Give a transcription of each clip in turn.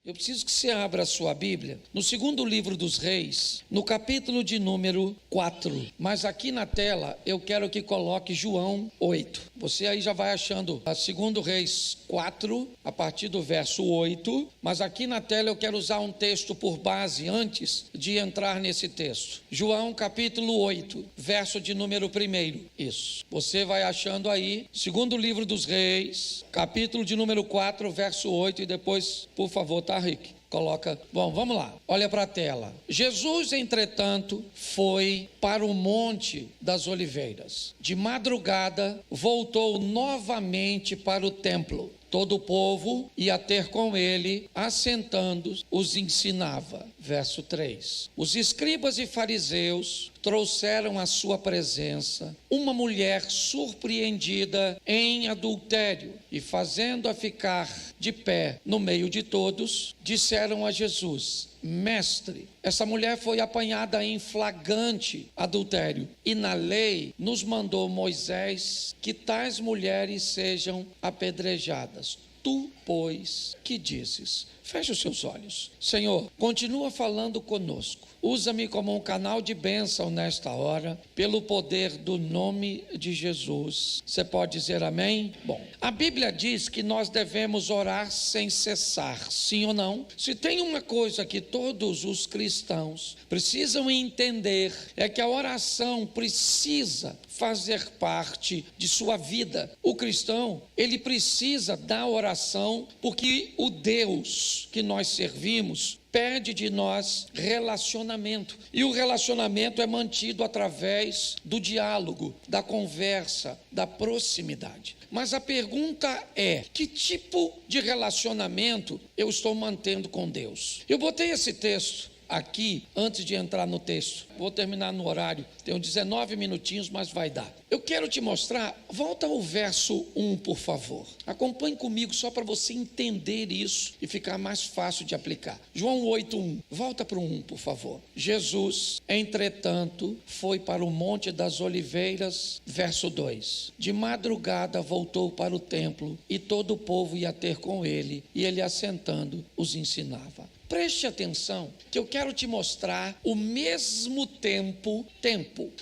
Eu preciso que você abra a sua Bíblia no segundo livro dos Reis, no capítulo de número 4. Mas aqui na tela eu quero que coloque João 8. Você aí já vai achando a segundo Reis 4, a partir do verso 8. Mas aqui na tela eu quero usar um texto por base antes de entrar nesse texto. João capítulo 8, verso de número 1. Isso. Você vai achando aí, segundo livro dos Reis, capítulo de número 4, verso 8. E depois, por favor, tá, Rick? Coloca. Bom, vamos lá. Olha para a tela. Jesus, entretanto, foi para o Monte das Oliveiras. De madrugada, voltou novamente para o templo. Todo o povo ia ter com ele, assentando, os ensinava. Verso 3. Os escribas e fariseus trouxeram à sua presença uma mulher surpreendida em adultério e, fazendo-a ficar de pé no meio de todos, disseram a Jesus: Mestre, essa mulher foi apanhada em flagrante adultério, e na lei nos mandou Moisés que tais mulheres sejam apedrejadas. Tu, pois, que dizes? Feche os seus olhos. Senhor, continua falando conosco. Usa-me como um canal de bênção nesta hora, pelo poder do nome de Jesus. Você pode dizer amém? Bom, a Bíblia diz que nós devemos orar sem cessar, sim ou não? Se tem uma coisa que todos os cristãos precisam entender, é que a oração precisa fazer parte de sua vida. O cristão, ele precisa da oração, porque o Deus que nós servimos pede de nós relacionamento, e o relacionamento é mantido através do diálogo, da conversa, da proximidade. Mas a pergunta é: que tipo de relacionamento eu estou mantendo com Deus? Eu botei esse texto aqui antes de entrar no texto. Vou terminar no horário, tenho 19 minutinhos, mas vai dar. Eu quero te mostrar, volta ao verso 1, por favor. Acompanhe comigo só para você entender isso e ficar mais fácil de aplicar. João 8:1, volta para o 1, por favor. Jesus, entretanto, foi para o Monte das Oliveiras, verso 2. De madrugada voltou para o templo, e todo o povo ia ter com ele, e ele, assentando, os ensinava. Preste atenção, que eu quero te mostrar o mesmo tempo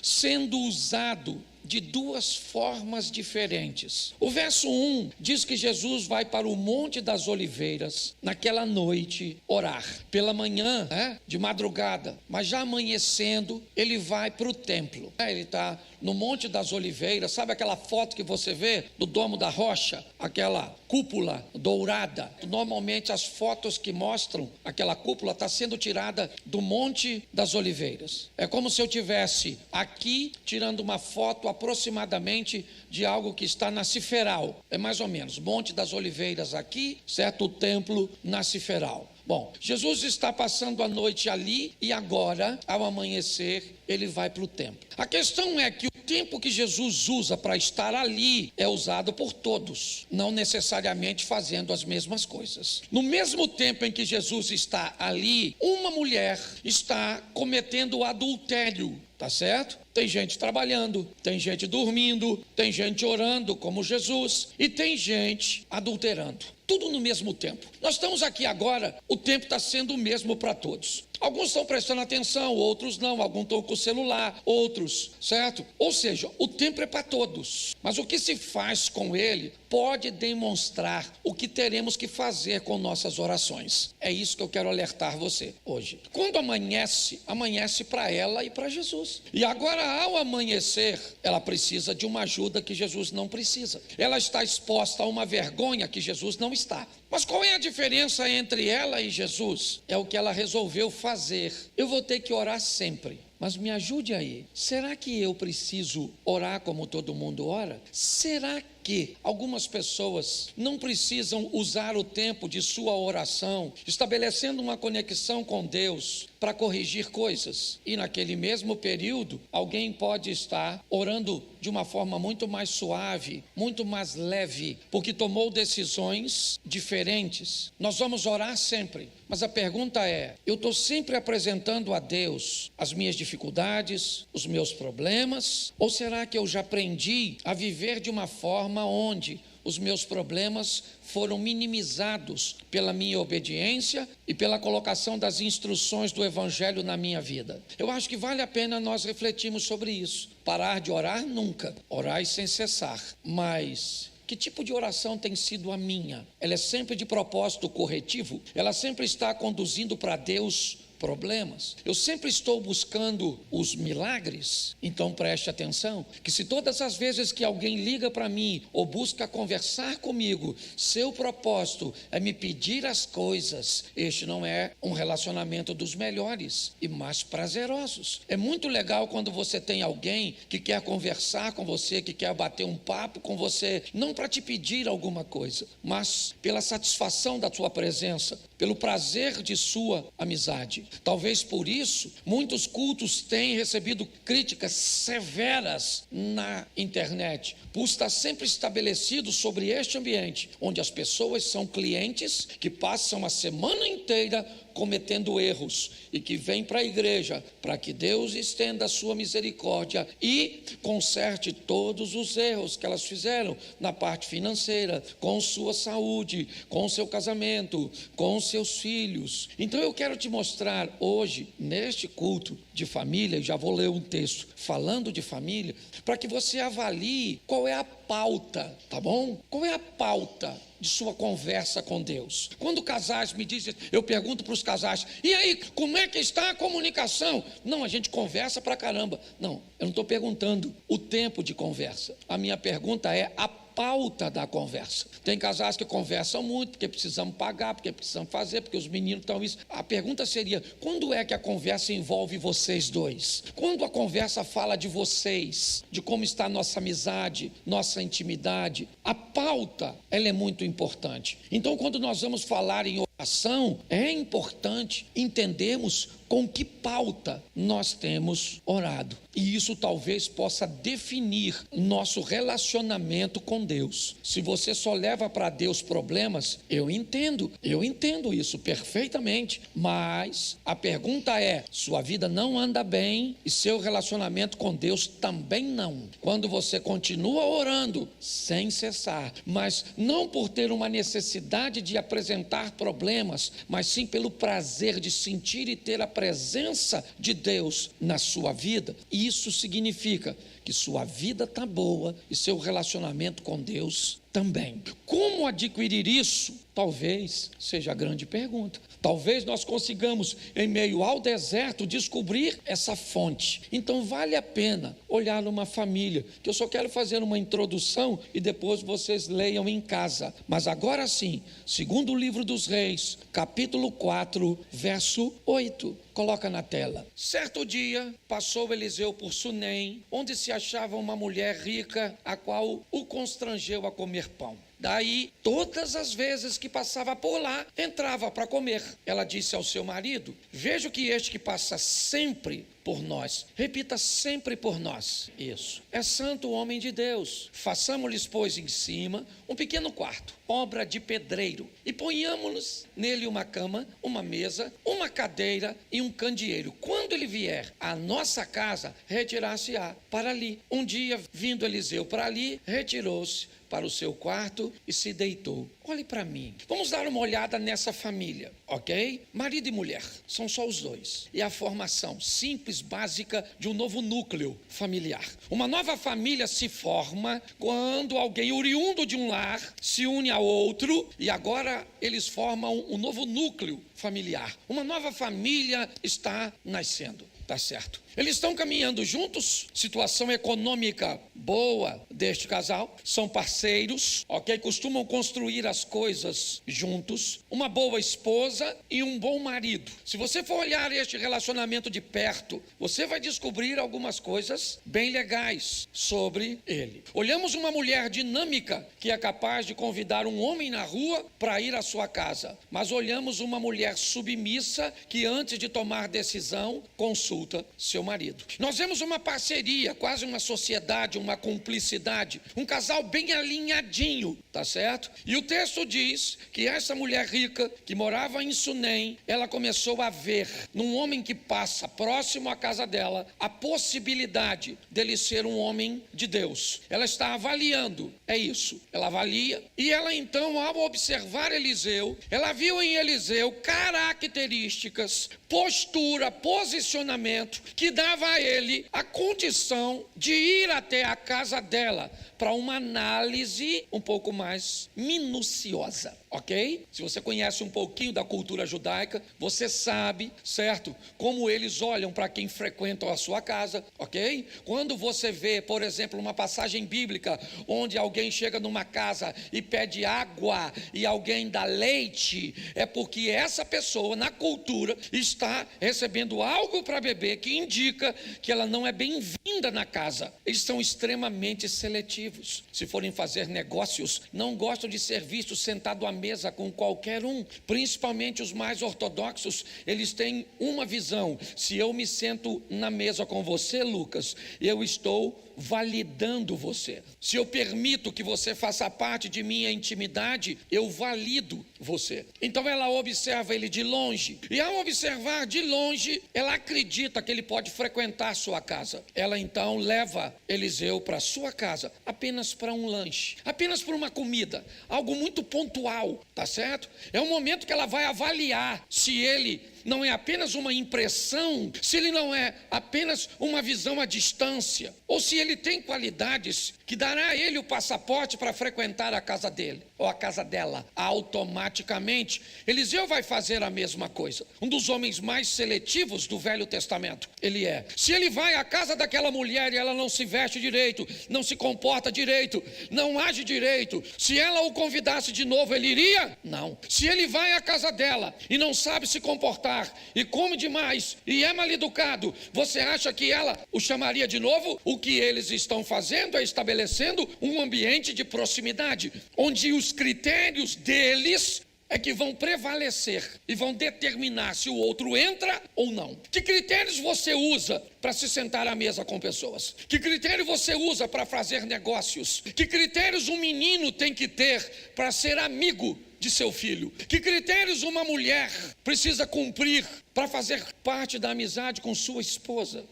sendo usado de duas formas diferentes. O verso 1 diz que Jesus vai para o Monte das Oliveiras naquela noite orar. Pela manhã, de madrugada, mas já amanhecendo, ele vai para o templo. Ele está no Monte das Oliveiras. Sabe aquela foto que você vê do Domo da Rocha? Aquela cúpula dourada. Normalmente as fotos que mostram aquela cúpula está sendo tirada do Monte das Oliveiras. É como se eu tivesse aqui tirando uma foto aproximadamente de algo que está na Ciferal. É mais ou menos, Monte das Oliveiras aqui, certo? O templo na Ciferal. Bom, Jesus está passando a noite ali, e agora, ao amanhecer, ele vai para o templo. A questão é que o tempo que Jesus usa para estar ali é usado por todos, não necessariamente fazendo as mesmas coisas. No mesmo tempo em que Jesus está ali, uma mulher está cometendo adultério. Tá certo? Tem gente trabalhando, tem gente dormindo, tem gente orando como Jesus, e tem gente adulterando. Tudo no mesmo tempo. Nós estamos aqui agora, o tempo está sendo o mesmo para todos. Alguns estão prestando atenção, outros não. Alguns estão com o celular, outros, certo? Ou seja, o tempo é para todos. Mas o que se faz com ele pode demonstrar o que teremos que fazer com nossas orações. É isso que eu quero alertar você hoje. Quando amanhece, amanhece para ela e para Jesus. E agora, ao amanhecer, ela precisa de uma ajuda que Jesus não precisa. Ela está exposta a uma vergonha que Jesus não está. Mas qual é a diferença entre ela e Jesus? É o que ela resolveu fazer. Eu vou ter que orar sempre. Mas me ajude aí. Será que eu preciso orar como todo mundo ora? Será que algumas pessoas não precisam usar o tempo de sua oração, estabelecendo uma conexão com Deus para corrigir coisas? E naquele mesmo período, alguém pode estar orando de uma forma muito mais suave, muito mais leve, porque tomou decisões diferentes. Nós vamos orar sempre, mas a pergunta é: eu estou sempre apresentando a Deus as minhas dificuldades, os meus problemas, ou será que eu já aprendi a viver de uma forma onde os meus problemas foram minimizados pela minha obediência e pela colocação das instruções do Evangelho na minha vida. Eu acho que vale a pena nós refletirmos sobre isso. Parar de orar nunca, orar sem cessar, mas que tipo de oração tem sido a minha? Ela é sempre de propósito corretivo? Ela sempre está conduzindo para Deus problemas? Eu sempre estou buscando os milagres? Então preste atenção, que se todas as vezes que alguém liga para mim ou busca conversar comigo, seu propósito é me pedir as coisas, este não é um relacionamento dos melhores e mais prazerosos. É muito legal quando você tem alguém que quer conversar com você, que quer bater um papo com você, não para te pedir alguma coisa, mas pela satisfação da sua presença, pelo prazer de sua amizade. Talvez por isso, muitos cultos têm recebido críticas severas na internet, por estar sempre estabelecido sobre este ambiente, onde as pessoas são clientes que passam a semana inteira cometendo erros e que vêm para a igreja para que Deus estenda a sua misericórdia e conserte todos os erros que elas fizeram na parte financeira, com sua saúde, com seu casamento, com seus filhos. Então eu quero te mostrar hoje, neste culto de família, já vou ler um texto falando de família, para que você avalie qual é a pauta, tá bom? Qual é a pauta de sua conversa com Deus? Quando casais me dizem, eu pergunto para os casais, e aí, como é que está a comunicação? Não, a gente conversa pra caramba. Não, eu não estou perguntando o tempo de conversa. A minha pergunta é a pauta da conversa. Tem casais que conversam muito, porque precisamos pagar, porque precisamos fazer, porque os meninos estão isso. A pergunta seria, quando é que a conversa envolve vocês dois? Quando a conversa fala de vocês, de como está a nossa amizade, nossa intimidade? A pauta, ela é muito importante. Então, quando nós vamos falar em oração, é importante entendermos com que pauta nós temos orado. E isso talvez possa definir nosso relacionamento com Deus. Se você só leva para Deus problemas, eu entendo isso perfeitamente. Mas a pergunta é, sua vida não anda bem e seu relacionamento com Deus também não. Quando você continua orando sem cessar, mas não por ter uma necessidade de apresentar problemas, mas sim pelo prazer de sentir e ter a presença de Deus na sua vida, isso significa que sua vida está boa e seu relacionamento com Deus também. Como adquirir isso? Talvez seja a grande pergunta. Talvez nós consigamos, em meio ao deserto, descobrir essa fonte. Então vale a pena olhar numa família, que eu só quero fazer uma introdução e depois vocês leiam em casa. Mas agora sim, segundo o livro dos Reis, capítulo 4, verso 8. Coloca na tela. Certo dia, passou Eliseu por Sunem, onde se achava uma mulher rica, a qual o constrangeu a comer pão. Daí, todas as vezes que passava por lá, entrava para comer. Ela disse ao seu marido, vejo que este que passa sempre por nós, repita sempre por nós, isso, é santo homem de Deus. Façamos-lhes, pois, em cima um pequeno quarto, obra de pedreiro, e ponhamos nele uma cama, uma mesa, uma cadeira e um candeeiro. Quando ele vier à nossa casa, retirar-se-á para ali. Um dia, vindo Eliseu para ali, retirou-se para o seu quarto e se deitou. Olhe para mim. Vamos dar uma olhada nessa família, ok? Marido e mulher, são só os dois. E a formação simples, básica de um novo núcleo familiar. Uma nova família se forma quando alguém oriundo de um lar se une a outro e agora eles formam um novo núcleo familiar. Uma nova família está nascendo. Tá certo. Eles estão caminhando juntos, situação econômica boa deste casal, são parceiros, ok? Costumam construir as coisas juntos, uma boa esposa e um bom marido. Se você for olhar este relacionamento de perto, você vai descobrir algumas coisas bem legais sobre ele. Olhamos uma mulher dinâmica que é capaz de convidar um homem na rua para ir à sua casa, mas olhamos uma mulher submissa que antes de tomar decisão, consulta consulta seu marido. Nós vemos uma parceria, quase uma sociedade, uma cumplicidade, um casal bem alinhadinho, tá certo? E o texto diz que essa mulher rica que morava em Sunem, ela começou a ver num homem que passa próximo à casa dela a possibilidade dele ser um homem de Deus. Ela está avaliando, é isso, ela avalia, e ela então, ao observar Eliseu, ela viu em Eliseu características, postura, posicionamento que dava a ele a condição de ir até a casa dela para uma análise um pouco mais minuciosa, ok? Se você conhece um pouquinho da cultura judaica, você sabe, certo? Como eles olham para quem frequenta a sua casa, ok? Quando você vê, por exemplo, uma passagem bíblica onde alguém chega numa casa e pede água e alguém dá leite, é porque essa pessoa, na cultura, está recebendo algo para beber que indica que ela não é bem-vinda na casa. Eles são extremamente seletivos. Se forem fazer negócios, não gostam de ser vistos sentado à mesa com qualquer um, principalmente os mais ortodoxos. Eles têm uma visão: se eu me sento na mesa com você, Lucas, eu estou validando você. Se eu permito que você faça parte de minha intimidade, eu valido você. Então ela observa ele de longe, e ao observar de longe, ela acredita que ele pode frequentar sua casa. Ela então leva Eliseu para sua casa, apenas para um lanche, apenas para uma comida, algo muito pontual, tá certo? É um momento que ela vai avaliar se ele não é apenas uma impressão, se ele não é apenas uma visão à distância, ou se ele tem qualidades que dará a ele o passaporte para frequentar a casa dele, ou a casa dela. Automaticamente, Eliseu vai fazer a mesma coisa. Um dos homens mais seletivos do Velho Testamento, ele é. Se ele vai à casa daquela mulher e ela não se veste direito, não se comporta direito, não age direito, se ela o convidasse de novo, ele iria? Não. Se ele vai à casa dela e não sabe se comportar, e come demais, e é mal educado, você acha que ela o chamaria de novo? O que eles estão fazendo é estabelecendo um ambiente de proximidade, onde os critérios deles é que vão prevalecer e vão determinar se o outro entra ou não. Que critérios você usa para se sentar à mesa com pessoas? Que critério você usa para fazer negócios? Que critérios um menino tem que ter para ser amigo de seu filho? Que critérios uma mulher precisa cumprir para fazer parte da amizade com sua esposa?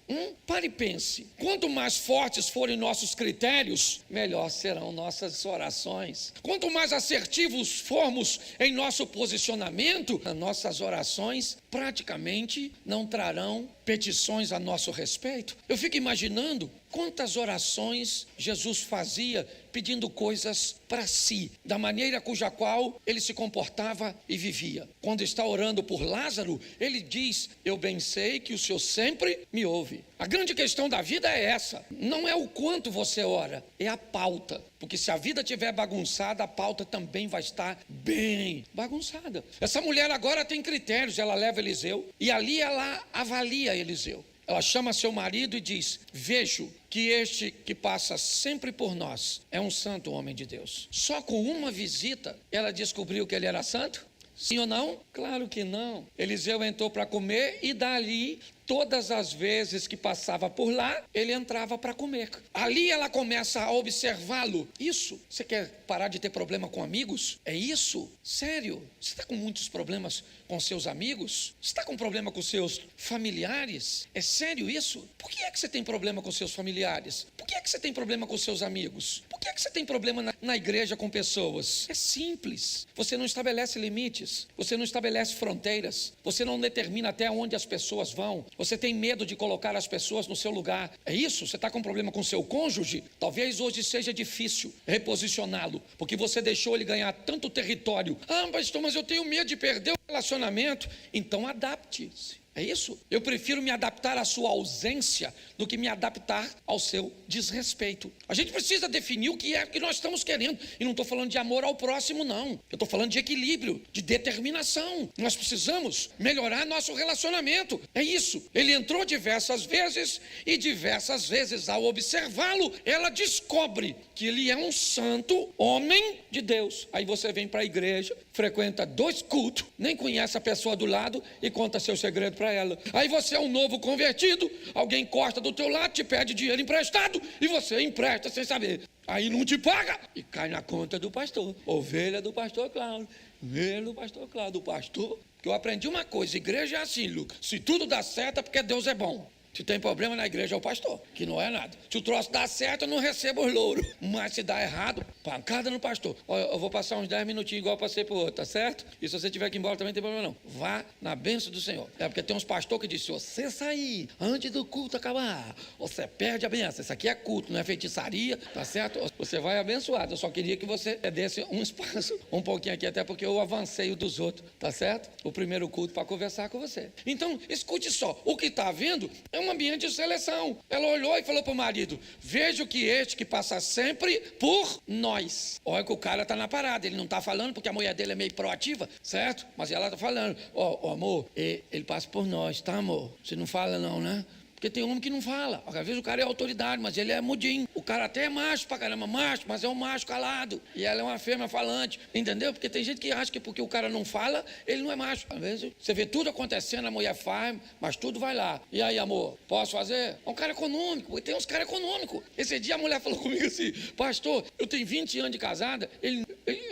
Pare e pense. Quanto mais fortes forem nossos critérios, melhor serão nossas orações. Quanto mais assertivos formos em nosso posicionamento, nossas orações praticamente não trarão petições a nosso respeito. Eu fico imaginando quantas orações Jesus fazia pedindo coisas para si, da maneira cuja qual ele se comportava e vivia. Quando está orando por Lázaro, ele diz: eu bem sei que o Senhor sempre me ouve. A grande questão da vida é essa, não é o quanto você ora, é a pauta. Porque se a vida estiver bagunçada, a pauta também vai estar bem bagunçada. Essa mulher agora tem critérios, ela leva Eliseu e ali ela avalia Eliseu. Ela chama seu marido e diz: vejo que este que passa sempre por nós é um santo homem de Deus. Só com uma visita ela descobriu que ele era santo? Sim ou não? Claro que não. Eliseu entrou para comer e dali, todas as vezes que passava por lá, ele entrava para comer. Ali ela começa a observá-lo. Isso, você quer parar de ter problema com amigos? É isso? Sério? Você está com muitos problemas com seus amigos? Você está com problema com seus familiares? É sério isso? Por que é que você tem problema com seus familiares? Por que é que você tem problema com seus amigos? Por que é que você tem problema na igreja com pessoas? É simples. Você não estabelece limites. Você não estabelece fronteiras. Você não determina até onde as pessoas vão. Você tem medo de colocar as pessoas no seu lugar. É isso? Você está com problema com seu cônjuge? Talvez hoje seja difícil reposicioná-lo, porque você deixou ele ganhar tanto território. Pastor, mas eu tenho medo de perder o relacionamento. Então adapte-se. É isso? Eu prefiro me adaptar à sua ausência do que me adaptar ao seu desrespeito. A gente precisa definir o que é que nós estamos querendo. E não estou falando de amor ao próximo, não. Eu estou falando de equilíbrio, de determinação. Nós precisamos melhorar nosso relacionamento. É isso. Ele entrou diversas vezes e diversas vezes, ao observá-lo, ela descobre que ele é um santo homem de Deus. Aí você vem para a igreja, frequenta 2 cultos, nem conhece a pessoa do lado e conta seu segredo para ela. Aí você é um novo convertido, alguém corta do teu lado, te pede dinheiro emprestado e você empresta sem saber. Aí não te paga e cai na conta do pastor. Ovelha do pastor Cláudio, ovelha do pastor Cláudio, do pastor. Que eu aprendi uma coisa, igreja é assim, Lucas, se tudo dá certo é porque Deus é bom. Se tem problema na igreja é o pastor, que não é nada. Se o troço dá certo, eu não recebo os louros. Mas se dá errado, pancada no pastor. Eu vou passar uns 10 minutinhos igual eu passei pro outro, tá certo? E se você tiver que ir embora também não tem problema não. Vá na bênção do Senhor. É porque tem uns pastores que dizem, se você sair antes do culto acabar, você perde a bênção. Isso aqui é culto, não é feitiçaria, tá certo? Você vai abençoado. Eu só queria que você desse um espaço, um pouquinho aqui, até porque eu avancei o dos outros, tá certo? O primeiro culto para conversar com você. Então, escute só. O que está vendo é um ambiente de seleção. Ela olhou e falou para o marido, vejo que este que passa sempre por nós. Olha que o cara está na parada, ele não está falando porque a mulher dele é meio proativa, certo? Mas ela está falando, amor, ele passa por nós, tá, amor? Você não fala não, né? Porque tem homem que não fala. Às vezes o cara é autoridade, mas ele é mudinho. O cara até é macho pra caramba, macho, mas é um macho calado. E ela é uma fêmea falante, entendeu? Porque tem gente que acha que porque o cara não fala, ele não é macho. Às vezes você vê tudo acontecendo, a mulher faz, mas tudo vai lá. E aí, amor, posso fazer? É um cara econômico, tem uns caras econômicos. Esse dia a mulher falou comigo assim, pastor, eu tenho 20 anos de casada, ele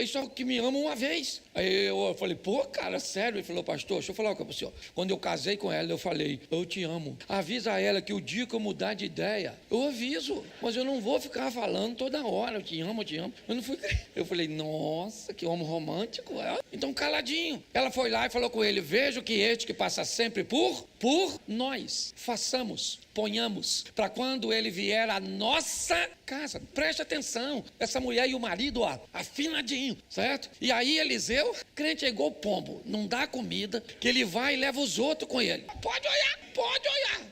só que me ama uma vez. Aí eu falei, pô, cara, sério? Ele falou, pastor, deixa eu falar uma coisa pro senhor. Quando eu casei com ela, eu falei, eu te amo. Avisa a ela que o dia que eu mudar de ideia, eu aviso, mas eu não vou ficar falando toda hora, eu te amo, eu te amo. Eu não fui. Eu falei, nossa, que homem romântico. Então, caladinho. Ela foi lá e falou com ele, vejo que este que passa sempre por nós, façamos, ponhamos, para quando ele vier à nossa casa. Preste atenção, essa mulher e o marido, afinadinho, certo? E aí Eliseu, crente é igual pombo, não dá comida, que ele vai e leva os outros com ele. Pode olhar.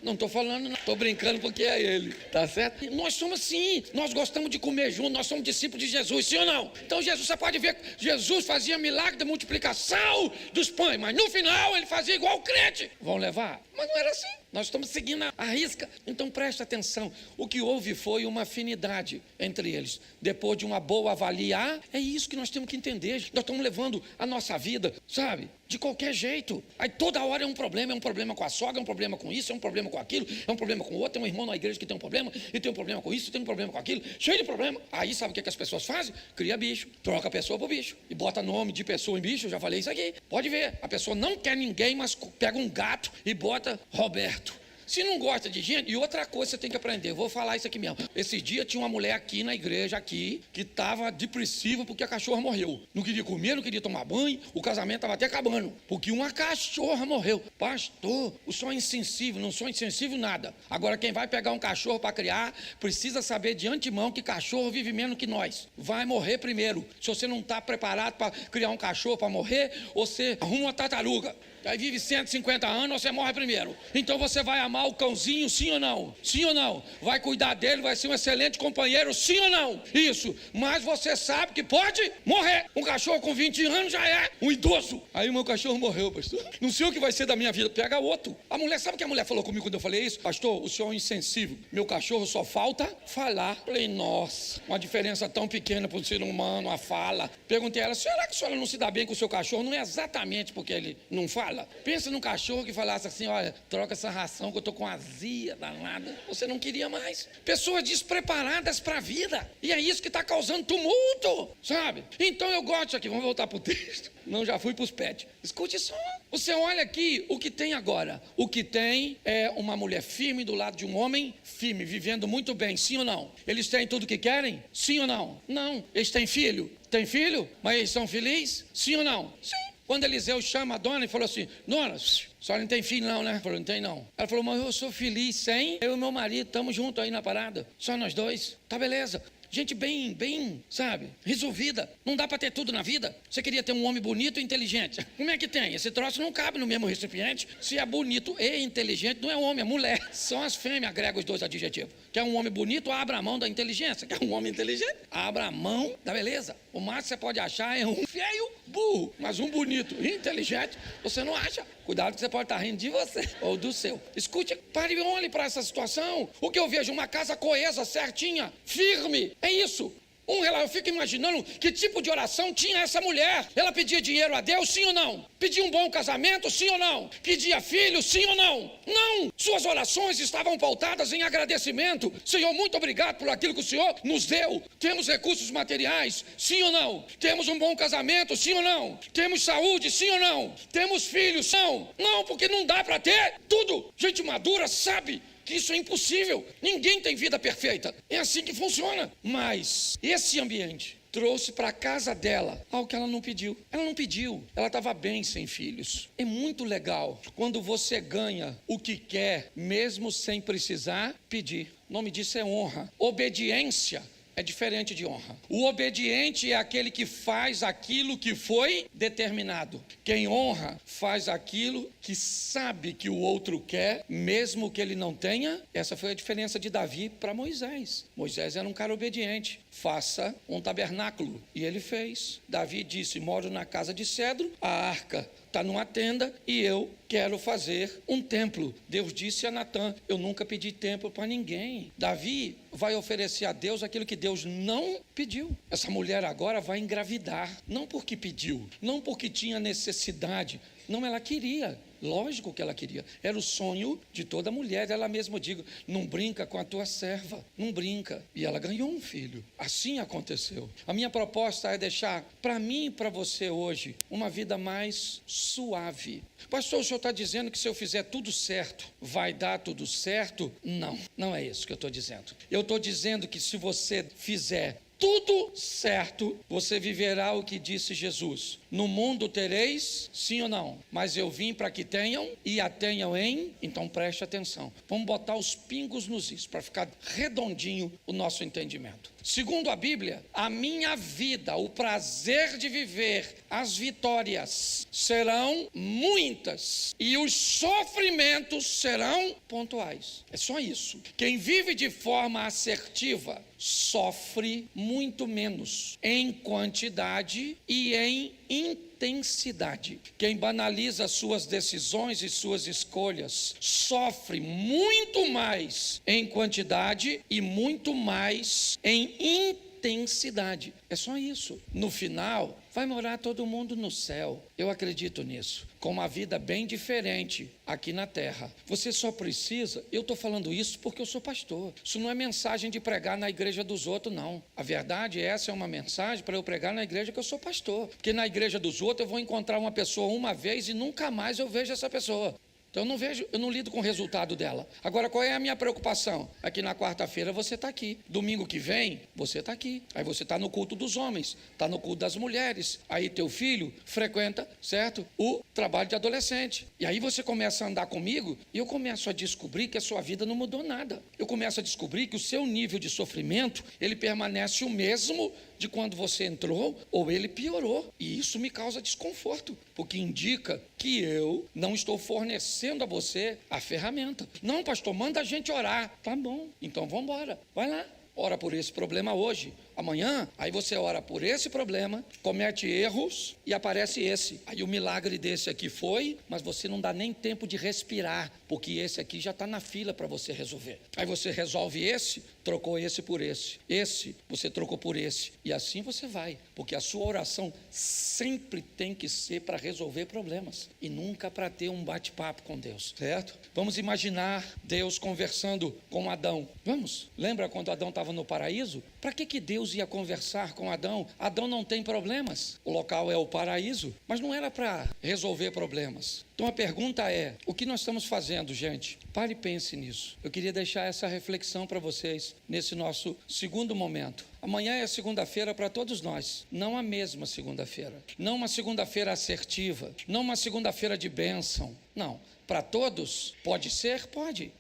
Não estou falando, não. Estou brincando porque é ele, tá certo? E nós somos assim, nós gostamos de comer junto, nós somos discípulos de Jesus, sim ou não? Então Jesus, você pode ver, Jesus fazia milagre da multiplicação dos pães, mas no final ele fazia igual o crente. Vão levar? Mas não era assim. Nós estamos seguindo a risca. Então preste atenção. O que houve foi uma afinidade entre eles. Depois de uma boa avaliar, é isso que nós temos que entender. Nós estamos levando a nossa vida, sabe? De qualquer jeito. Aí toda hora é um problema com a sogra, é um problema com isso, é um problema com aquilo, é um problema com o outro, tem um irmão na igreja que tem um problema, e tem um problema com isso, tem um problema com aquilo, cheio de problema. Aí sabe o que as pessoas fazem? Cria bicho, troca a pessoa por bicho, e bota nome de pessoa em bicho, eu já falei isso aqui. Pode ver, a pessoa não quer ninguém, mas pega um gato e bota Roberto. Se não gosta de gente, e outra coisa você tem que aprender, eu vou falar isso aqui mesmo. Esse dia tinha uma mulher aqui na igreja, que estava depressiva porque a cachorra morreu. Não queria comer, não queria tomar banho, o casamento estava até acabando, porque uma cachorra morreu. Pastor, o senhor é insensível, não sou insensível nada. Agora quem vai pegar um cachorro para criar, precisa saber de antemão que cachorro vive menos que nós. Vai morrer primeiro. Se você não está preparado para criar um cachorro para morrer, você arruma uma tartaruga. Aí vive 150 anos, você morre primeiro. Então você vai amar o cãozinho, sim ou não? Sim ou não? Vai cuidar dele, vai ser um excelente companheiro, sim ou não? Isso. Mas você sabe que pode morrer. Um cachorro com 20 anos já é um idoso. Aí o meu cachorro morreu, pastor. Não sei o que vai ser da minha vida. Pega outro. A mulher, sabe o que a mulher falou comigo quando eu falei isso? Pastor, o senhor é insensível. Meu cachorro só falta falar. Falei, nossa, uma diferença tão pequena para o ser humano, a fala. Perguntei a ela, será que a senhora não se dá bem com o seu cachorro? Não é exatamente porque ele não fala? Pensa num cachorro que falasse assim, olha, troca essa ração que eu tô com azia danada. Você não queria mais. Pessoas despreparadas para a vida. E é isso que está causando tumulto, sabe? Então eu gosto disso aqui. Vamos voltar para o texto. Não, já fui para os pets. Escute só. Você olha aqui o que tem agora. O que tem é uma mulher firme do lado de um homem firme, vivendo muito bem, sim ou não? Eles têm tudo o que querem? Sim ou não? Não. Eles têm filho? Tem filho? Mas eles são felizes? Sim ou não? Sim. Quando Eliseu chama a dona e falou assim, dona, a senhora não tem filho não, né? Ele falou, não tem não. Ela falou, mas eu sou feliz sem, eu e meu marido estamos juntos aí na parada, só nós dois, tá beleza. Gente bem, sabe, resolvida. Não dá para ter tudo na vida. Você queria ter um homem bonito e inteligente. Como é que tem? Esse troço não cabe no mesmo recipiente. Se é bonito e inteligente, não é homem, é mulher. São as fêmeas, agrega os dois adjetivos. Quer um homem bonito, abra a mão da inteligência. Quer um homem inteligente, abra a mão da beleza. O máximo que você pode achar é um feio burro, mas um bonito e inteligente, você não acha. Cuidado que você pode estar rindo de você ou do seu. Escute, pare e olhe para essa situação. O que eu vejo, uma casa coesa, certinha, firme. É isso. Eu fico imaginando que tipo de oração tinha essa mulher. Ela pedia dinheiro a Deus, sim ou não? Pedia um bom casamento, sim ou não? Pedia filho, sim ou não? Não! Suas orações estavam pautadas em agradecimento. Senhor, muito obrigado por aquilo que o Senhor nos deu. Temos recursos materiais, sim ou não? Temos um bom casamento, sim ou não? Temos saúde, sim ou não? Temos filhos, não? Não, porque não dá para ter tudo. Gente madura sabe que isso é impossível. Ninguém tem vida perfeita. É assim que funciona. Mas esse ambiente trouxe para a casa dela algo que ela não pediu. Ela não pediu. Ela estava bem sem filhos. É muito legal quando você ganha o que quer, mesmo sem precisar pedir. O nome disso é honra. Obediência é diferente de honra. O obediente é aquele que faz aquilo que foi determinado. Quem honra faz aquilo que sabe que o outro quer, mesmo que ele não tenha. Essa foi a diferença de Davi para Moisés. Moisés era um cara obediente. Faça um tabernáculo. E ele fez. Davi disse: moro na casa de cedro, a arca está numa tenda e eu quero fazer um templo. Deus disse a Natã: eu nunca pedi templo para ninguém. Davi vai oferecer a Deus aquilo que Deus não pediu. Essa mulher agora vai engravidar, não porque pediu, não porque tinha necessidade, não, ela queria. Lógico que ela queria. Era o sonho de toda mulher. Ela mesma diz: não brinca com a tua serva, não brinca. E ela ganhou um filho. Assim aconteceu. A minha proposta é deixar para mim e para você hoje uma vida mais suave. Pastor, o senhor está dizendo que se eu fizer tudo certo, vai dar tudo certo? Não, não é isso que eu estou dizendo. Eu estou dizendo que se você fizer tudo certo, você viverá o que disse Jesus: no mundo tereis, sim ou não? Mas eu vim para que tenham e a tenham em... Então preste atenção. Vamos botar os pingos nos is, para ficar redondinho o nosso entendimento. Segundo a Bíblia, a minha vida, o prazer de viver, as vitórias serão muitas e os sofrimentos serão pontuais. É só isso. Quem vive de forma assertiva sofre muito menos em quantidade e em intensidade. Quem banaliza suas decisões e suas escolhas sofre muito mais em quantidade e muito mais em intensidade. É só isso. No final, vai morar todo mundo no céu. Eu acredito nisso. Com uma vida bem diferente aqui na terra. Você só precisa... Eu estou falando isso porque eu sou pastor. Isso não é mensagem de pregar na igreja dos outros, não. A verdade, essa é uma mensagem para eu pregar na igreja que eu sou pastor. Porque na igreja dos outros eu vou encontrar uma pessoa uma vez e nunca mais eu vejo essa pessoa. Então eu não lido com o resultado dela. Agora, qual é a minha preocupação? Aqui na quarta-feira você está aqui. Domingo que vem, você está aqui. Aí você está no culto dos homens, está no culto das mulheres. Aí teu filho frequenta, certo? O trabalho de adolescente. E aí você começa a andar comigo e eu começo a descobrir que a sua vida não mudou nada. Eu começo a descobrir que o seu nível de sofrimento, ele permanece o mesmo de quando você entrou, ou ele piorou. E isso me causa desconforto, porque indica que eu não estou fornecendo a você a ferramenta. Não, pastor, manda a gente orar. Tá bom, então vamos embora. Vai lá, ora por esse problema hoje. Amanhã, aí você ora por esse problema, comete erros e aparece esse. Aí o milagre desse aqui foi, mas você não dá nem tempo de respirar, porque esse aqui já está na fila para você resolver. Aí você resolve esse, trocou esse por esse. Esse, você trocou por esse. E assim você vai, porque a sua oração sempre tem que ser para resolver problemas e nunca para ter um bate-papo com Deus, certo? Vamos imaginar Deus conversando com Adão. Vamos? Lembra quando Adão estava no paraíso? Para que Deus ia conversar com Adão? Adão não tem problemas. O local é o paraíso, mas não era para resolver problemas. Então a pergunta é: o que nós estamos fazendo, gente? Pare e pense nisso. Eu queria deixar essa reflexão para vocês nesse nosso segundo momento. Amanhã é segunda-feira para todos nós, não a mesma segunda-feira, não uma segunda-feira assertiva, não uma segunda-feira de bênção, não. Para todos, pode ser? Pode.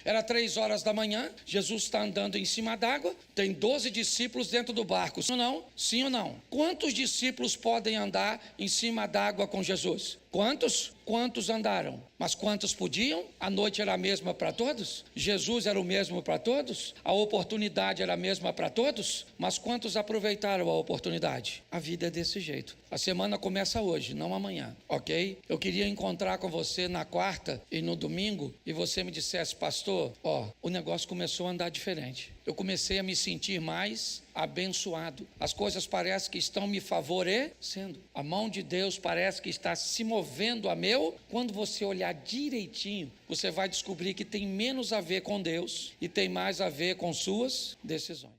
Era 3 horas da manhã, Jesus está andando em cima d'água, tem 12 discípulos dentro do barco, sim ou não? Sim ou não? Quantos discípulos podem andar em cima d'água com Jesus? Quantos? Quantos andaram? Mas quantos podiam? A noite era a mesma para todos? Jesus era o mesmo para todos? A oportunidade era a mesma para todos? Mas quantos aproveitaram a oportunidade? A vida é desse jeito. A semana começa hoje, não amanhã, ok? Eu queria encontrar com você na quarta e no domingo e você me dissesse: pastor, o negócio começou a andar diferente. eu comecei a me sentir mais abençoado. As coisas parecem que estão me favorecendo. A mão de Deus parece que está se movendo a meu. Quando você olhar direitinho, você vai descobrir que tem menos a ver com Deus e tem mais a ver com suas decisões.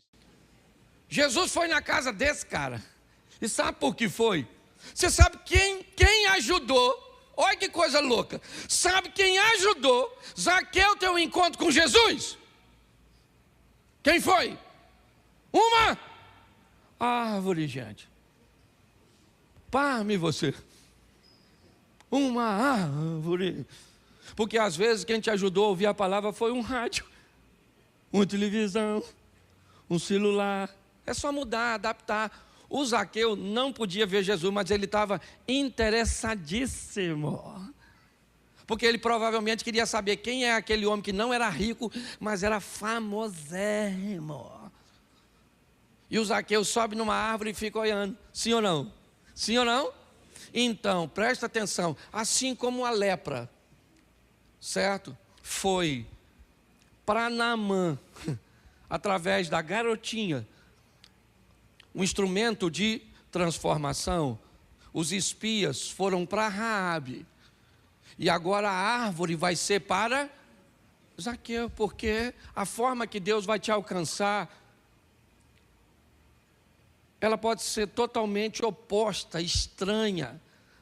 Jesus foi na casa desse cara. E sabe por que foi? Você sabe quem ajudou? Olha que coisa louca. Sabe quem ajudou Zaqueu ter um encontro com Jesus? Quem foi? Uma árvore, gente. Parme você. Uma árvore. Porque às vezes quem te ajudou a ouvir a palavra foi um rádio, uma televisão, um celular. É só mudar, adaptar. O Zaqueu não podia ver Jesus, mas ele estava interessadíssimo. Porque ele provavelmente queria saber quem é aquele homem que não era rico, mas era famosérrimo. E o Zaqueu sobe numa árvore e fica olhando. Sim ou não? Sim ou não? Então, presta atenção. Assim como a lepra, certo? Foi para Naamã, através da garotinha, um instrumento de transformação. Os espias foram para Raabe. E agora a árvore vai ser para Zaqueu, porque a forma que Deus vai te alcançar, ela pode ser totalmente oposta, estranha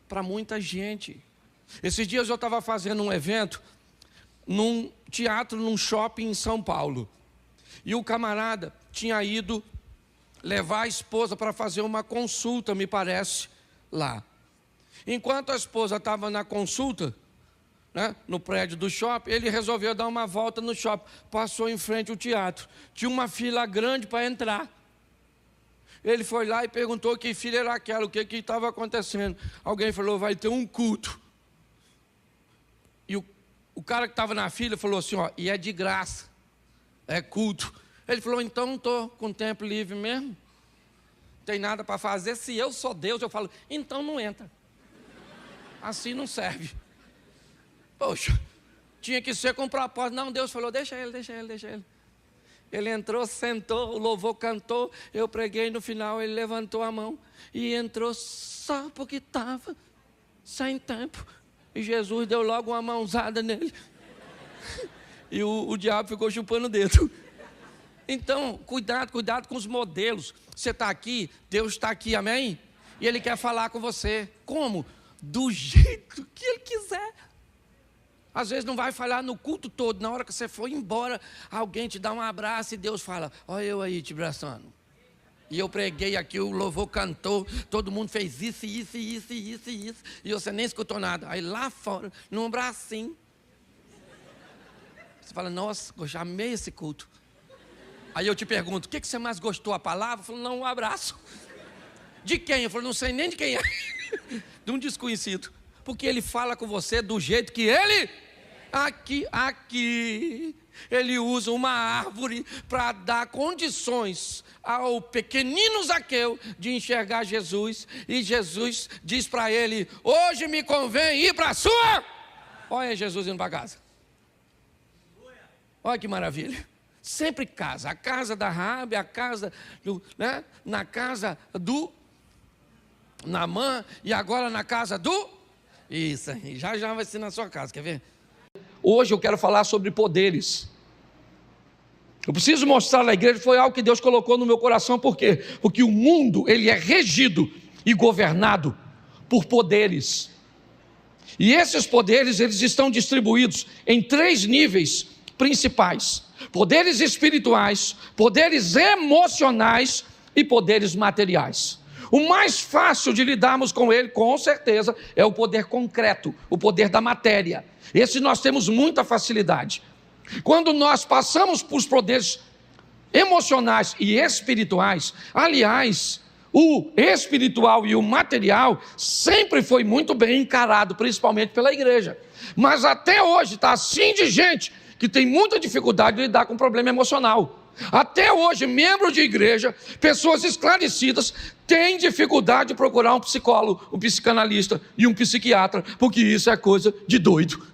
para muita gente. Esses dias eu estava fazendo um evento num teatro, num shopping em São Paulo. E o camarada tinha ido levar a esposa para fazer uma consulta, me parece, lá. Enquanto a esposa estava na consulta, né, no prédio do shopping, ele resolveu dar uma volta no shopping. Passou em frente ao teatro. Tinha uma fila grande para entrar. Ele foi lá e perguntou que filha era aquela, o que estava acontecendo. Alguém falou, vai ter um culto. E o cara que estava na fila falou assim, ó, e é de graça, é culto. Ele falou, então não estou com tempo livre mesmo, não tem nada para fazer. Se eu sou Deus, eu falo, então não entra. Assim não serve. Poxa, tinha que ser com propósito. Não, Deus falou, deixa ele. Ele entrou, sentou, o louvor cantou, eu preguei, no final ele levantou a mão e entrou só porque estava sem tempo. E Jesus deu logo uma mãozada nele. E o diabo ficou chupando o dedo. Então, cuidado com os modelos. Você está aqui, Deus está aqui, amém? E Ele quer falar com você. Como? Do jeito que Ele quiser. Às vezes não vai falar no culto todo. Na hora que você for embora, alguém te dá um abraço e Deus fala, olha eu aí te abraçando. E eu preguei aqui, o louvor cantou, todo mundo fez isso. E você nem escutou nada. Aí lá fora, num bracinho, você fala, nossa, eu já amei esse culto. Aí eu te pergunto, o que você mais gostou, a palavra? Eu falo, não, um abraço. De quem? Eu falo, não sei nem de quem é. De um desconhecido. Porque ele fala com você do jeito que ele... Aqui, ele usa uma árvore para dar condições ao pequenino Zaqueu de enxergar Jesus. E Jesus diz para ele, hoje me convém ir para a sua... Olha Jesus indo para casa. Olha que maravilha. Sempre casa, a casa da Raabe, a casa do, né? Na casa do Naamã e agora na casa do... Isso aí, já vai ser na sua casa, quer ver? Hoje eu quero falar sobre poderes. Eu preciso mostrar na igreja, foi algo que Deus colocou no meu coração, por quê? Porque o mundo, ele é regido e governado por poderes. E esses poderes, eles estão distribuídos em 3 níveis principais: poderes espirituais, poderes emocionais e poderes materiais. O mais fácil de lidarmos com ele, com certeza, é o poder concreto, o poder da matéria. Esse nós temos muita facilidade. Quando nós passamos por poderes emocionais e espirituais, aliás, o espiritual e o material sempre foi muito bem encarado, principalmente pela igreja. Mas até hoje está assim de gente que tem muita dificuldade de lidar com problema emocional. Até hoje, membros de igreja, pessoas esclarecidas, têm dificuldade de procurar um psicólogo, um psicanalista e um psiquiatra, porque isso é coisa de doido.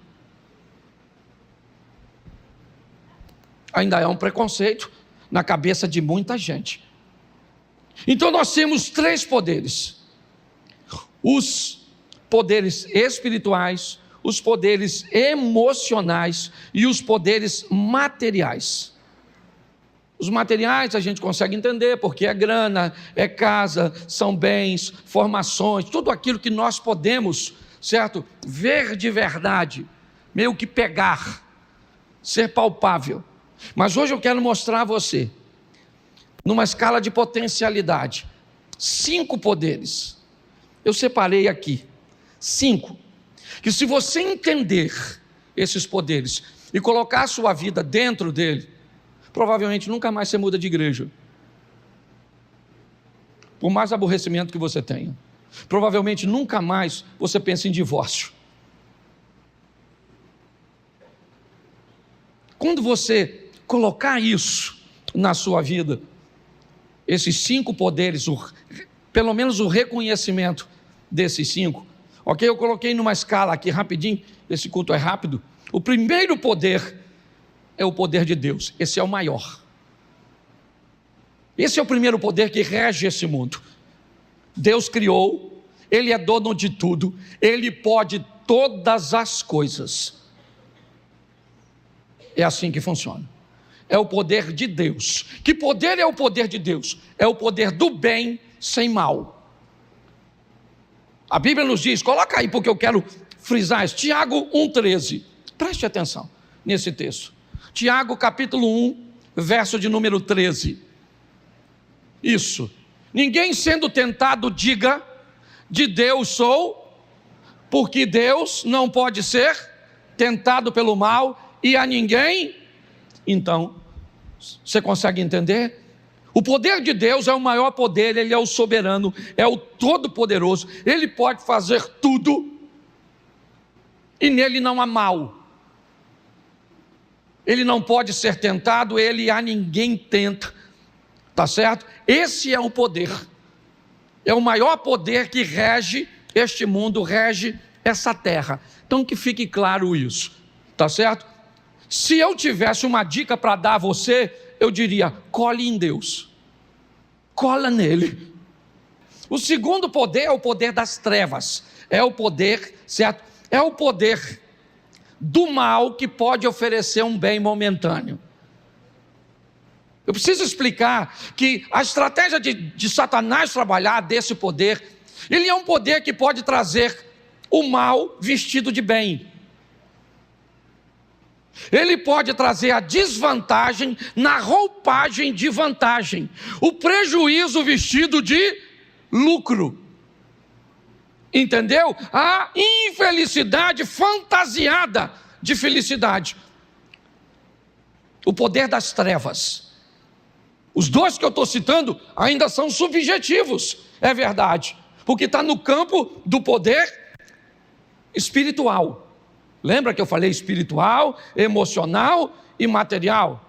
Ainda é um preconceito, na cabeça de muita gente. Então nós temos 3 poderes: os poderes espirituais, os poderes emocionais e os poderes materiais. Os materiais a gente consegue entender, porque é grana, é casa, são bens, formações, tudo aquilo que nós podemos, certo, ver de verdade, meio que pegar, ser palpável. Mas hoje eu quero mostrar a você, numa escala de potencialidade, 5 poderes. Eu separei aqui 5, que se você entender esses poderes e colocar a sua vida dentro dele, provavelmente nunca mais você muda de igreja. Por mais aborrecimento que você tenha. Provavelmente nunca mais você pensa em divórcio. Quando você colocar isso na sua vida, esses 5 poderes, pelo menos o reconhecimento desses 5, ok? Eu coloquei numa escala aqui rapidinho, esse culto é rápido. O primeiro poder é o poder de Deus, esse é o maior. Esse é o primeiro poder que rege esse mundo. Deus criou, Ele é dono de tudo, Ele pode todas as coisas. É assim que funciona. É o poder de Deus. Que poder é o poder de Deus? É o poder do bem sem mal. A Bíblia nos diz, coloca aí porque eu quero frisar isso, Tiago 1,13. Preste atenção nesse texto. Tiago capítulo 1, verso de número 13. Isso. Ninguém sendo tentado diga, de Deus sou, porque Deus não pode ser tentado pelo mal e a ninguém. Então, você consegue entender? O poder de Deus é o maior poder, Ele é o soberano, é o todo-poderoso, Ele pode fazer tudo e nele não há mal. Ele não pode ser tentado, Ele a ninguém tenta, tá certo? Esse é o poder, é o maior poder que rege este mundo, rege essa terra. Então que fique claro isso, tá certo? Se eu tivesse uma dica para dar a você, eu diria, cole em Deus, cola nele. O segundo poder é o poder das trevas, é o poder, certo? É o poder do mal que pode oferecer um bem momentâneo. Eu preciso explicar que a estratégia de Satanás trabalhar desse poder, ele é um poder que pode trazer o mal vestido de bem. Ele pode trazer a desvantagem na roupagem de vantagem, o prejuízo vestido de lucro. Entendeu? A infelicidade fantasiada de felicidade. O poder das trevas. Os 2 que eu estou citando ainda são subjetivos, é verdade, porque está no campo do poder espiritual. Lembra que eu falei espiritual, emocional e material?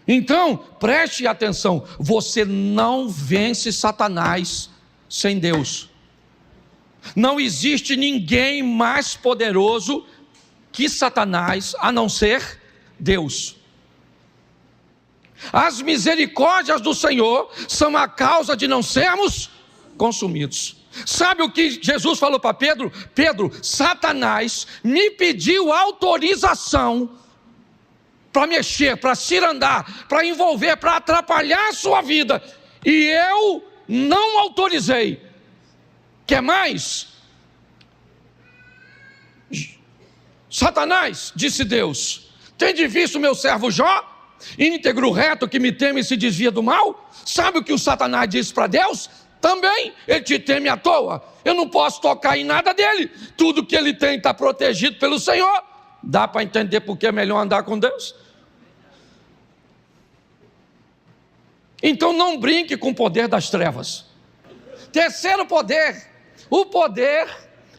Então, preste atenção, você não vence Satanás sem Deus. Não existe ninguém mais poderoso que Satanás, a não ser Deus. As misericórdias do Senhor são a causa de não sermos consumidos. Sabe o que Jesus falou para Pedro? Pedro, Satanás me pediu autorização para mexer, para cirandar, para envolver, para atrapalhar a sua vida, e eu não autorizei. Quer mais? Satanás, disse Deus, tende visto meu servo Jó, íntegro, reto, que me teme e se desvia do mal? Sabe o que o Satanás disse para Deus? Também, ele te teme à toa, eu não posso tocar em nada dele, tudo que ele tem está protegido pelo Senhor. Dá para entender porque é melhor andar com Deus? Então não brinque com o poder das trevas. Terceiro poder, o poder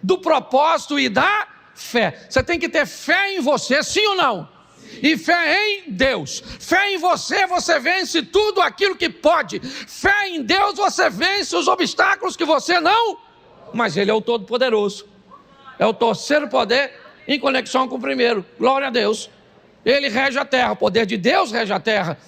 do propósito e da fé. Você tem que ter fé em você, sim ou não? E fé em Deus. Fé em você, você vence tudo aquilo que pode. Fé em Deus, você vence os obstáculos que você não. Mas Ele é o Todo-Poderoso. É o terceiro poder em conexão com o primeiro. Glória a Deus. Ele rege a terra, o poder de Deus rege a terra.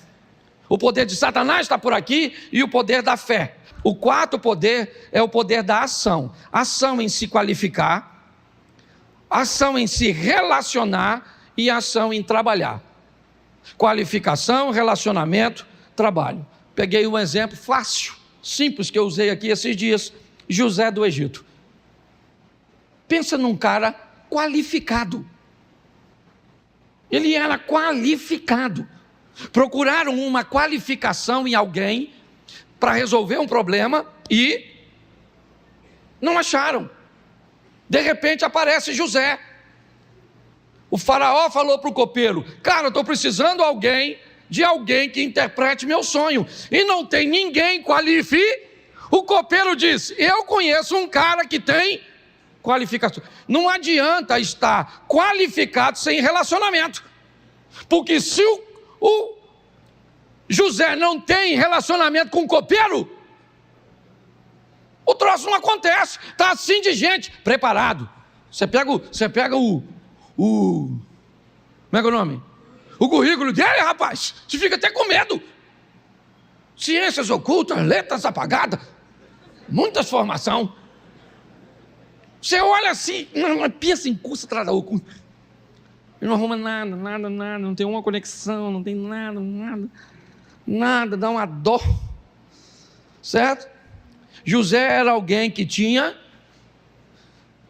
O poder de Satanás está por aqui e o poder da fé. O quarto poder é o poder da ação. Ação em se qualificar, ação em se relacionar e ação em trabalhar. Qualificação, relacionamento, trabalho. Peguei um exemplo fácil, simples, que eu usei aqui esses dias. José do Egito. Pensa num cara qualificado. Ele era qualificado. Procuraram uma qualificação em alguém para resolver um problema e não acharam. De repente aparece José. O faraó falou para o copeiro: cara, eu estou precisando de alguém que interprete meu sonho. E não tem ninguém qualificado. O copeiro disse: eu conheço um cara que tem qualificação. Não adianta estar qualificado sem relacionamento. Porque se o José não tem relacionamento com o copeiro, o troço não acontece. Está assim de gente, preparado. Você pega o como é que é o nome? O currículo dele, rapaz, você fica até com medo. Ciências ocultas, letras apagadas, muitas formação. Você olha assim, pensa em curso atrás da outra. Não arruma nada, não tem uma conexão, não tem nada, dá uma dó. Certo? José era alguém que tinha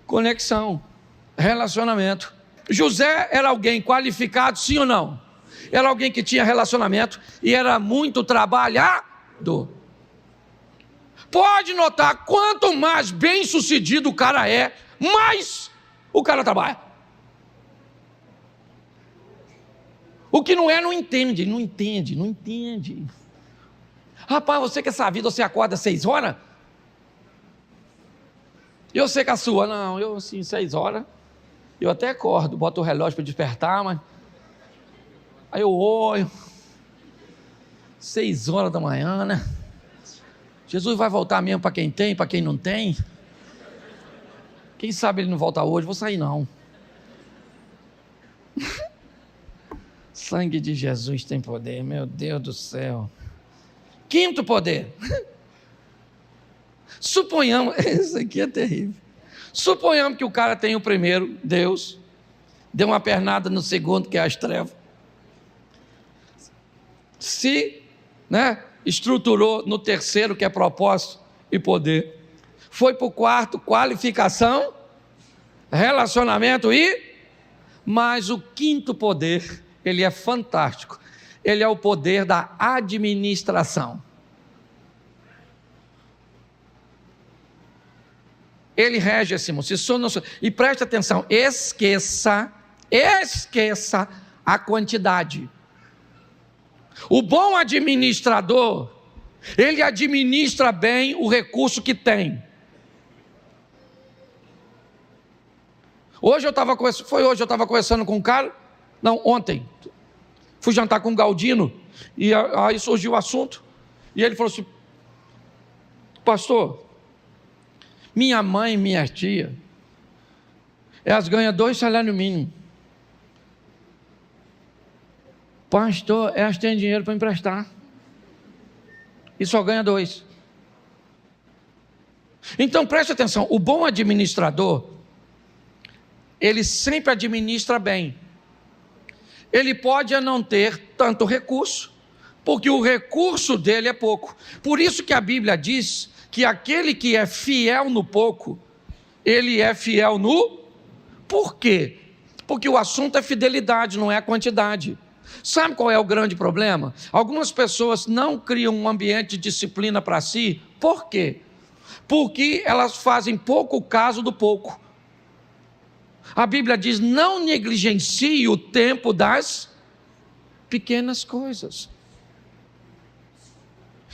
conexão, relacionamento. José era alguém qualificado, sim ou não? Era alguém que tinha relacionamento e era muito trabalhador. Pode notar, quanto mais bem sucedido o cara é, mais o cara trabalha. O que não é, não entende. Rapaz, você que essa vida, você acorda 6 horas? Eu sei que a sua, não, eu assim, 6 horas, eu até acordo, boto o relógio para despertar, mas aí eu olho, 6 horas da manhã, né? Jesus vai voltar mesmo para quem tem, para quem não tem. Quem sabe ele não volta hoje, vou sair não. Sangue de Jesus tem poder, meu Deus do céu. Quinto poder. Suponhamos, isso aqui é terrível. Suponhamos que o cara tem o primeiro, Deus, deu uma pernada no segundo, que é as trevas. Se, estruturou no terceiro, que é propósito e poder. Foi para o quarto, qualificação, relacionamento mas o quinto poder, ele é fantástico. Ele é o poder da administração. Ele rege esse mundo. E preste atenção, esqueça a quantidade. O bom administrador, ele administra bem o recurso que tem. Hoje eu estava conversando com um cara, ontem, fui jantar com o Galdino, e aí surgiu o assunto, e ele falou assim: pastor, minha mãe e minha tia, elas ganham 2 salários mínimos. Pastor, elas têm dinheiro para emprestar e só ganha 2. Então preste atenção, o bom administrador, ele sempre administra bem. Ele pode não ter tanto recurso, porque o recurso dele é pouco. Por isso que a Bíblia diz que aquele que é fiel no pouco, ele é fiel no... Por quê? Porque o assunto é fidelidade, não é a quantidade. Sabe qual é o grande problema? Algumas pessoas não criam um ambiente de disciplina para si. Por quê? Porque elas fazem pouco caso do pouco. A Bíblia diz: não negligencie o tempo das pequenas coisas.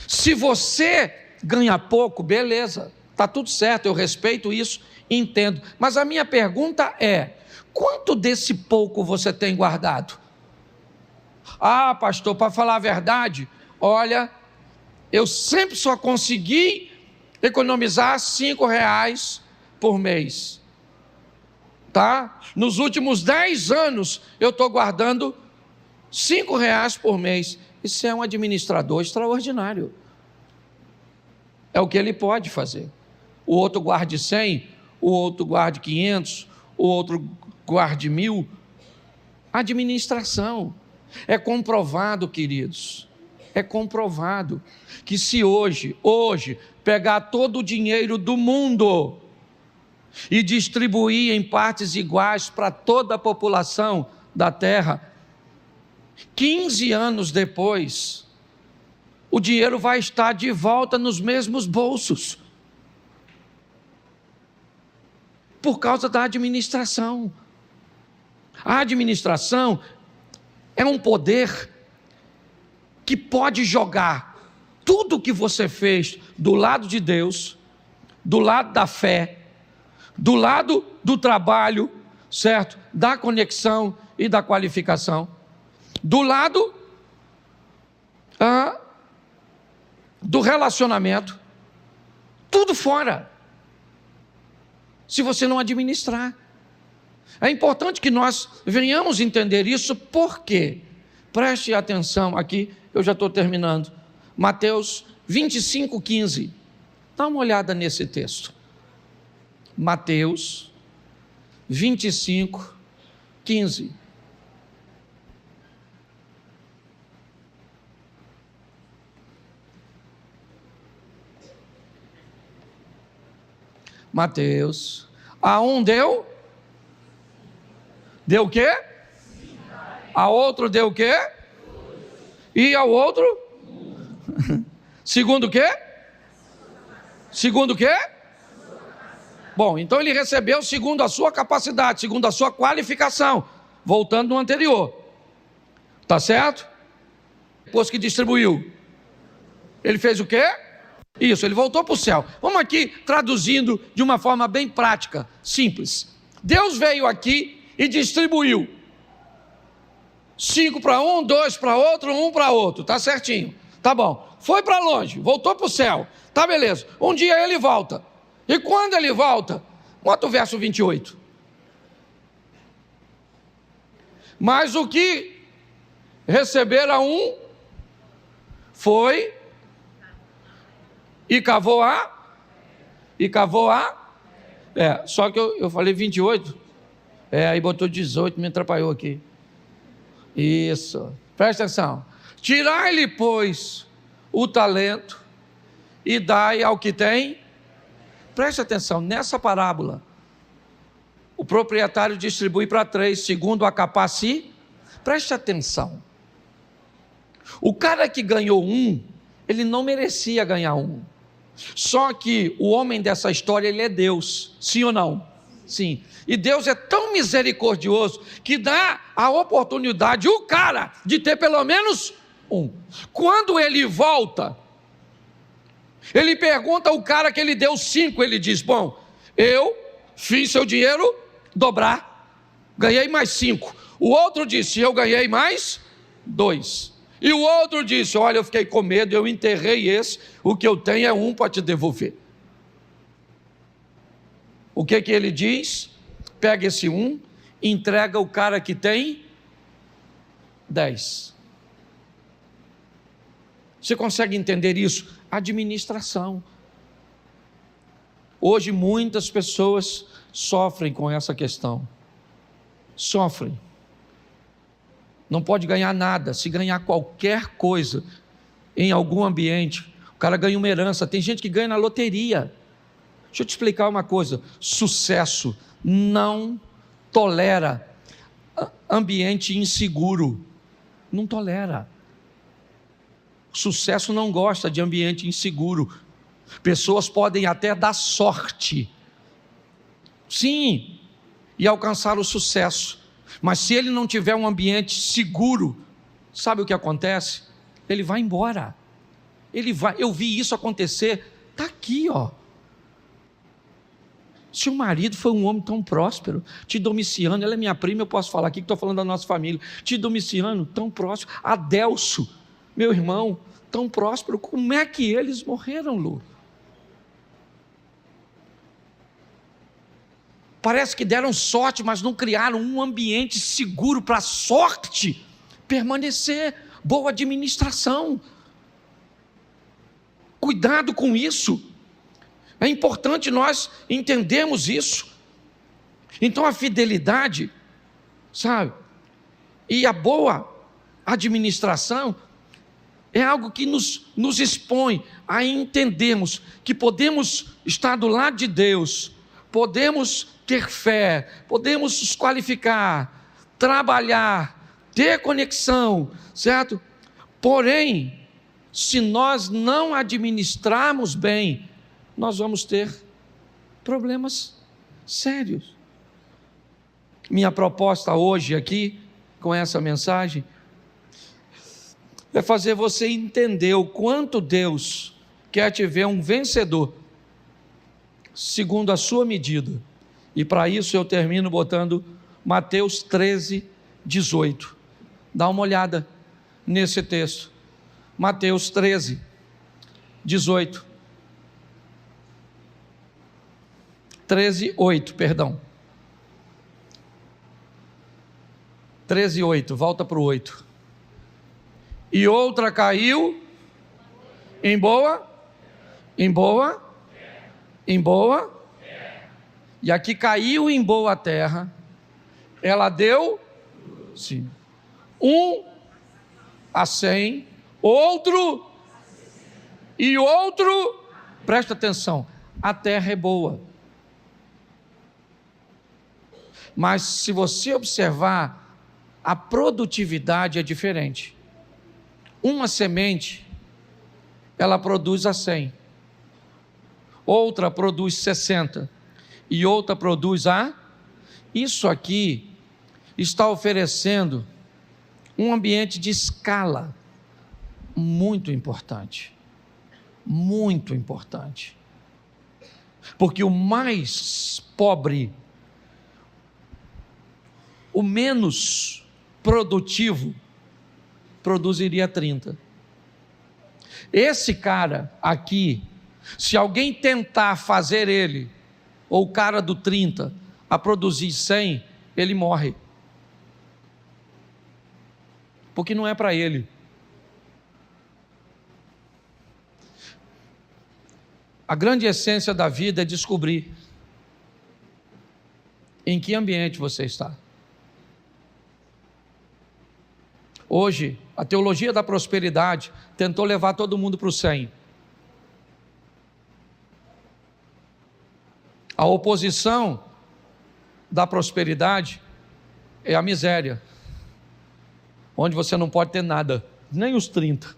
Se você ganha pouco, beleza, está tudo certo, eu respeito isso, entendo. Mas a minha pergunta é: quanto desse pouco você tem guardado? Ah, pastor, para falar a verdade, olha, eu sempre só consegui economizar R$5 por mês. Tá? Nos últimos 10 anos, eu estou guardando R$5 por mês. Isso é um administrador extraordinário. É o que ele pode fazer. O outro guarde 100, o outro guarde 500, o outro guarde 1000. Administração. É comprovado, queridos, é comprovado que se hoje, pegar todo o dinheiro do mundo e distribuir em partes iguais para toda a população da terra, 15 anos depois, o dinheiro vai estar de volta nos mesmos bolsos, por causa da administração. A administração é um poder que pode jogar tudo o que você fez do lado de Deus, do lado da fé, do lado do trabalho, certo? Da conexão e da qualificação, do lado do relacionamento, tudo fora, se você não administrar. É importante que nós venhamos entender isso, porque, preste atenção aqui, eu já estou terminando, Mateus 25:15, dá uma olhada nesse texto, Mateus 25:15. Mateus, a um deu o quê? A outro deu o quê? E ao outro? Segundo o quê? Segundo o quê? Bom, então ele recebeu segundo a sua capacidade, segundo a sua qualificação, voltando no anterior, tá certo? Depois que distribuiu, ele fez o quê? Isso, ele voltou para o céu. Vamos aqui traduzindo de uma forma bem prática, simples. Deus veio aqui e distribuiu 5 para um, 2 para outro, 1 para outro, tá certinho, tá bom, foi para longe, voltou para o céu, tá beleza, um dia ele volta, e quando ele volta, bota o verso 28, mas o que recebera um, foi e cavou só que eu falei 28, aí botou 18, me atrapalhou aqui. Isso, presta atenção. Tirai-lhe, pois, o talento e dai ao que tem. Presta atenção, nessa parábola, o proprietário distribui para 3, segundo a capacidade. Preste atenção. O cara que ganhou 1, ele não merecia ganhar 1. Só que o homem dessa história, ele é Deus, sim ou não? Sim. E Deus é tão misericordioso que dá a oportunidade, o cara, de ter pelo menos 1. Quando ele volta, ele pergunta ao cara que ele deu 5, ele diz, bom, eu fiz seu dinheiro dobrar, ganhei mais 5. O outro disse, eu ganhei mais 2. E o outro disse, olha, eu fiquei com medo, eu enterrei esse, o que eu tenho é 1 para te devolver. O que ele diz? Pega esse 1, entrega o cara que tem 10. Você consegue entender isso? Administração. Hoje muitas pessoas sofrem com essa questão. Sofrem. Não pode ganhar nada. Se ganhar qualquer coisa em algum ambiente, o cara ganha uma herança. Tem gente que ganha na loteria. Deixa eu te explicar uma coisa. Sucesso não tolera ambiente inseguro. Não tolera. Sucesso não gosta de ambiente inseguro. Pessoas podem até dar sorte, sim, e alcançar o sucesso. Mas se ele não tiver um ambiente seguro, sabe o que acontece? Ele vai embora. Eu vi isso acontecer, está aqui, ó. Se o marido foi um homem tão próspero, Domiciano, ela é minha prima, eu posso falar aqui que estou falando da nossa família, Domiciano, tão próspero, Adelso, meu irmão, tão próspero, como é que eles morreram, Lu? Parece que deram sorte, mas não criaram um ambiente seguro para a sorte permanecer. boa administração. Cuidado com isso. É importante nós entendermos isso. Então a fidelidade, sabe, e a boa administração é algo que nos expõe a entendermos que podemos estar do lado de Deus, podemos ter fé, podemos nos qualificar, trabalhar, ter conexão, certo? Porém, se nós não administrarmos bem, nós vamos ter problemas sérios. Minha proposta hoje aqui, com essa mensagem, é fazer você entender o quanto Deus quer te ver um vencedor, segundo a sua medida. E para isso eu termino botando Mateus 13, 18. Dá uma olhada nesse texto. Mateus 13, 18. 13, 8, perdão. 13, 8, volta para o 8. E outra caiu em boa, e aqui caiu em boa terra, ela deu, sim, 1 a 100, outro, e outro, presta atenção, a terra é boa. Mas se você observar, a produtividade é diferente. Uma semente, ela produz a 100, outra produz 60, e outra produz a... Isso aqui está oferecendo um ambiente de escala muito importante, porque o mais pobre, o menos produtivo, produziria 30. Esse cara aqui, se alguém tentar fazer ele, ou o cara do 30, a produzir 100, ele morre. Porque não é para ele. A grande essência da vida é descobrir em que ambiente você está. Hoje, a teologia da prosperidade tentou levar todo mundo para o 100. A oposição da prosperidade é a miséria, onde você não pode ter nada, nem os 30.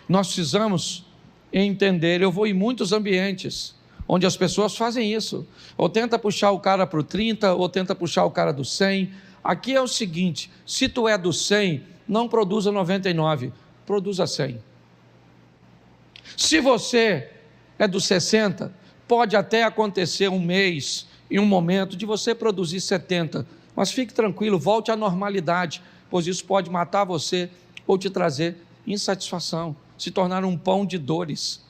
Nós precisamos entender, eu vou em muitos ambientes onde as pessoas fazem isso, ou tenta puxar o cara para o 30, ou tenta puxar o cara do 100. Aqui é o seguinte, se tu é do 100, não produza 99, produza 100. Se você é do 60, pode até acontecer um mês, em um momento, de você produzir 70, mas fique tranquilo, volte à normalidade, pois isso pode matar você, ou te trazer insatisfação, se tornar um pão de dores.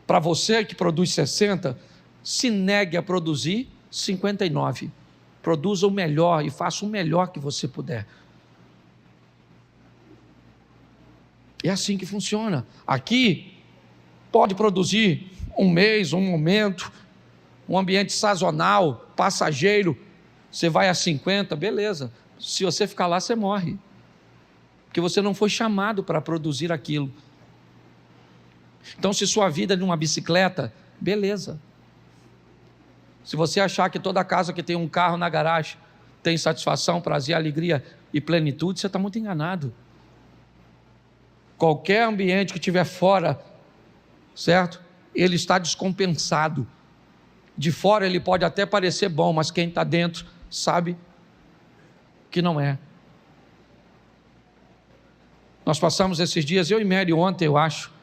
Para você que produz 60, se negue a produzir 59. Produza o melhor e faça o melhor que você puder. É assim que funciona. Aqui, pode produzir um mês, um momento, um ambiente sazonal, passageiro. Você vai a 50, beleza. Se você ficar lá, você morre. Porque você não foi chamado para produzir aquilo. Então, se sua vida é numa bicicleta, beleza. Se você achar que toda casa que tem um carro na garagem tem satisfação, prazer, alegria e plenitude, você está muito enganado. Qualquer ambiente que estiver fora, certo? Ele está descompensado. De fora ele pode até parecer bom, mas quem está dentro sabe que não é. Nós passamos esses dias, eu e Mary ontem, eu acho,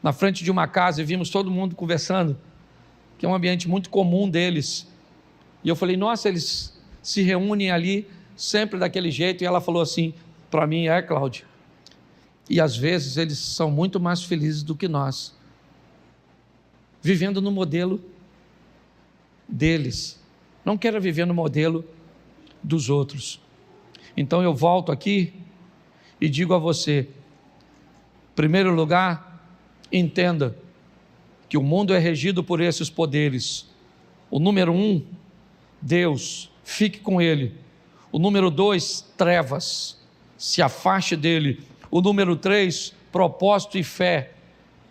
na frente de uma casa e vimos todo mundo conversando, que é um ambiente muito comum deles. E eu falei, nossa, eles se reúnem ali sempre daquele jeito. E ela falou assim para mim, Cláudio, e às vezes eles são muito mais felizes do que nós, vivendo no modelo deles. Não quero viver no modelo dos outros. Então eu volto aqui e digo a você, em primeiro lugar, entenda que o mundo é regido por esses poderes. O número 1, Deus, fique com Ele. O número 2, trevas, se afaste dele. O número 3, propósito e fé,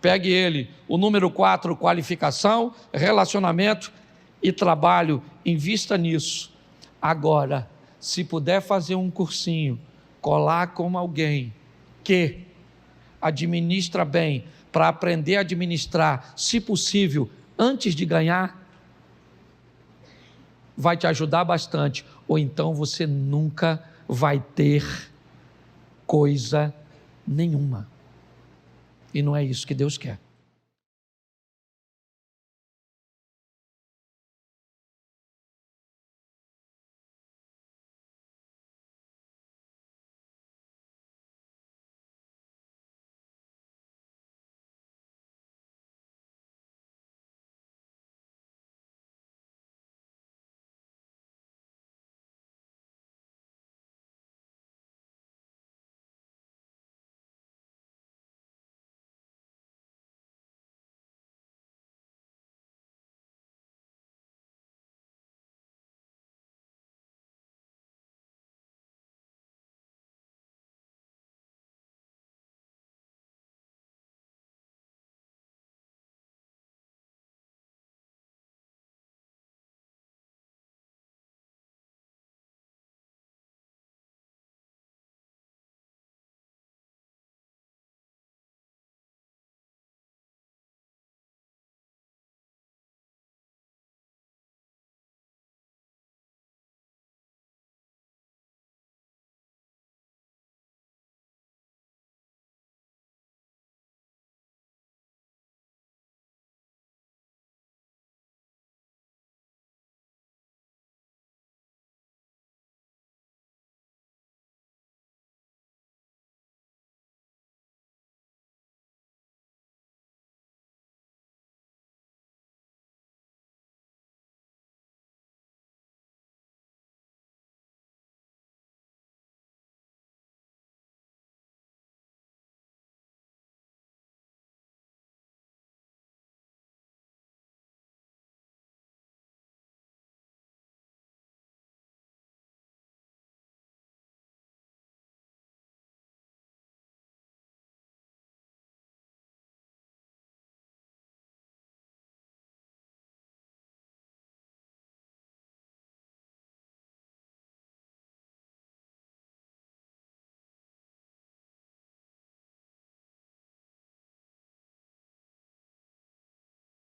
pegue ele. O número 4, qualificação, relacionamento e trabalho, invista nisso. Agora, se puder fazer um cursinho, colar com alguém que administra bem, para aprender a administrar, se possível, antes de ganhar, vai te ajudar bastante, ou então você nunca vai ter coisa nenhuma. E não é isso que Deus quer.